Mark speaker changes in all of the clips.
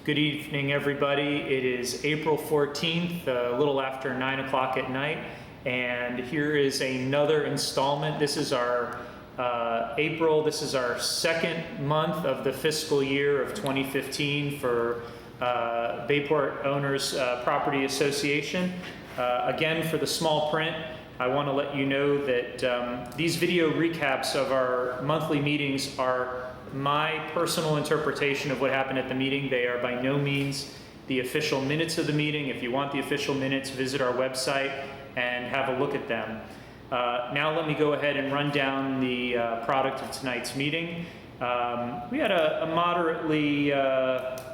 Speaker 1: Good evening, everybody. It is April 14th, a little after 9 o'clock at night, and here is another installment. This is our this is our second month of the fiscal year of 2015 for Bayport Owners Property Association. Again, for the small print, I want to let you know that these video recaps of our monthly meetings are my personal interpretation of what happened at the meeting. They are by no means the official minutes of the meeting. If you want the official minutes, visit our website and have a look at them. Now let me go ahead and run down the product of tonight's meeting. We had a moderately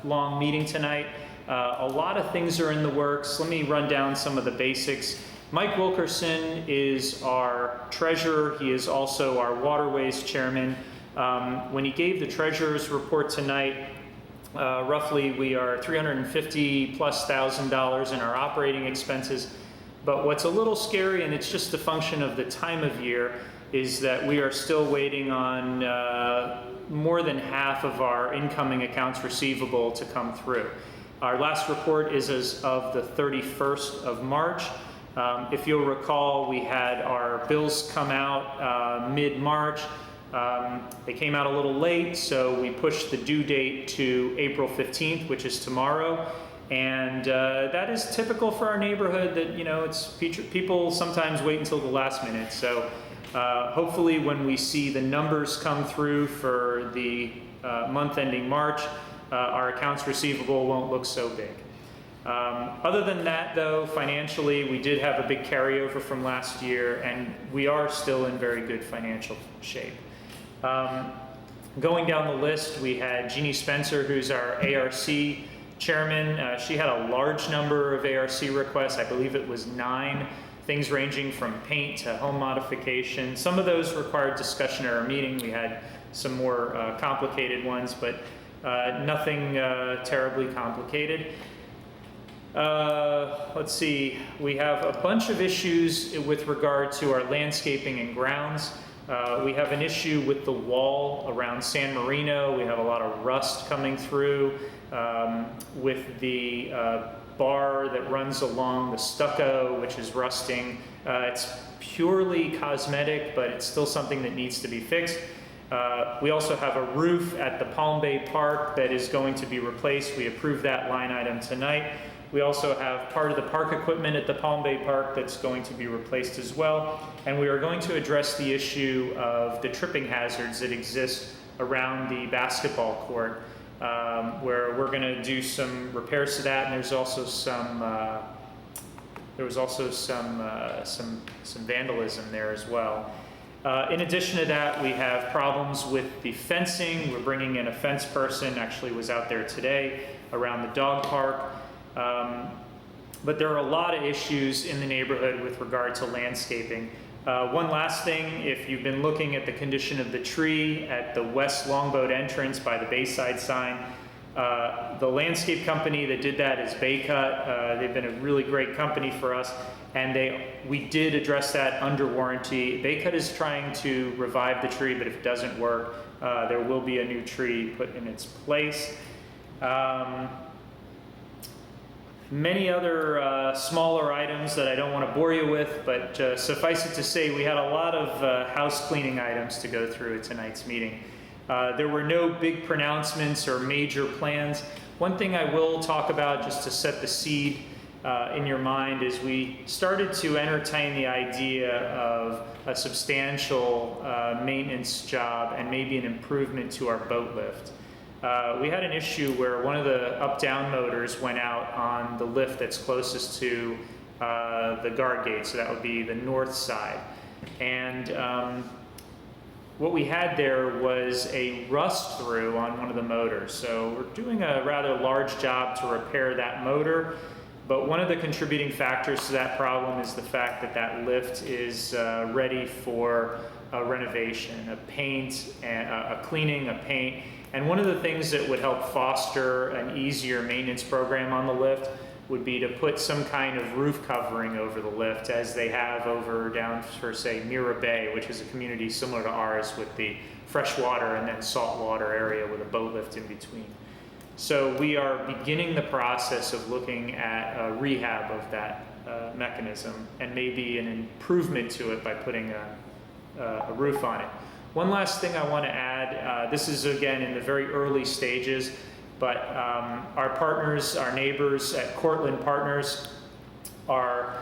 Speaker 1: long meeting tonight. A lot of things are in the works. Let me run down some of the basics. Mike Wilkerson is our treasurer. He is also our waterways chairman. When he gave the treasurer's report tonight, roughly we are $350,000+ in our operating expenses. But what's a little scary, and it's just a function of the time of year, is that we are still waiting on more than half of our incoming accounts receivable to come through. Our last report is as of the 31st of March. If you'll recall, we had our bills come out mid-March. They came out a little late, so we pushed the due date to April 15th, which is tomorrow. And that is typical for our neighborhood, that, you know, it's people sometimes wait until the last minute. So hopefully when we see the numbers come through for the month ending March, our accounts receivable won't look so big. Other than that, though, financially, we did have a big carryover from last year, and we are still in very good financial shape. Going down the list, we had Jeannie Spencer, who's our ARC chairman. She had a large number of ARC requests. I believe it was 9, things ranging from paint to home modification. Some of those required discussion at our meeting. We had some more complicated ones, but nothing terribly complicated. Let's see, we have a bunch of issues with regard to our landscaping and grounds. We have an issue with the wall around San Marino. We have a lot of rust coming through with the bar that runs along the stucco, which is rusting. It's purely cosmetic, but it's still something that needs to be fixed. We also have a roof at the Palm Bay Park that is going to be replaced. We approved that line item tonight. We also have part of the park equipment at the Palm Bay Park that's going to be replaced as well. And we are going to address the issue of the tripping hazards that exist around the basketball court, where we're going to do some repairs to that. And there's also some some vandalism there as well. In addition to that, we have problems with the fencing. We're bringing in a fence person, actually was out there today, around the dog park. But there are a lot of issues in the neighborhood with regard to landscaping. One last thing, if you've been looking at the condition of the tree at the west longboat entrance by the Bayside sign, the landscape company that did that is Baycut. They've been a really great company for us, and we did address that under warranty. Baycut is trying to revive the tree, but if it doesn't work, there will be a new tree put in its place. Many other smaller items that I don't want to bore you with, but suffice it to say, we had a lot of house cleaning items to go through at tonight's meeting. There were no big pronouncements or major plans. One thing I will talk about, just to set the seed in your mind, is we started to entertain the idea of a substantial maintenance job and maybe an improvement to our boat lift. We had an issue where one of the up-down motors went out on the lift that's closest to the guard gate, so that would be the north side. And what we had there was a rust through on one of the motors. So we're doing a rather large job to repair that motor, but one of the contributing factors to that problem is the fact that that lift is ready for a renovation, a paint, a cleaning, a paint. And one of the things that would help foster an easier maintenance program on the lift would be to put some kind of roof covering over the lift, as they have over down for, say, Mira Bay, which is a community similar to ours with the freshwater and then saltwater area with a boat lift in between. So we are beginning the process of looking at a rehab of that mechanism and maybe an improvement to it by putting a roof on it. One last thing I want to add, this is again in the very early stages, but our partners, our neighbors at Cortland Partners are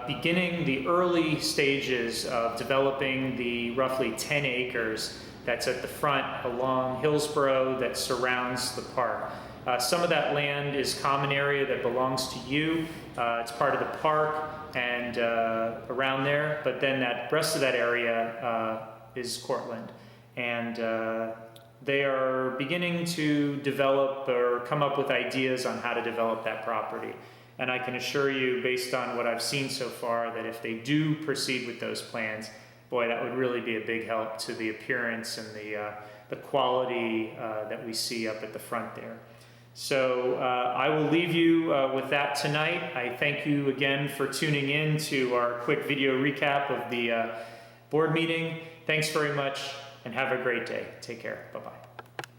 Speaker 1: beginning the early stages of developing the roughly 10 acres that's at the front along Hillsborough that surrounds the park. Some of that land is common area that belongs to you. It's part of the park and around there, but then that rest of that area is Cortland. And they are beginning to develop or come up with ideas on how to develop that property. And I can assure you, based on what I've seen so far, that if they do proceed with those plans, boy, that would really be a big help to the appearance and the quality that we see up at the front there. So I will leave you with that tonight. I thank you again for tuning in to our quick video recap of the board meeting. Thanks very much and have a great day. Take care. Bye-bye.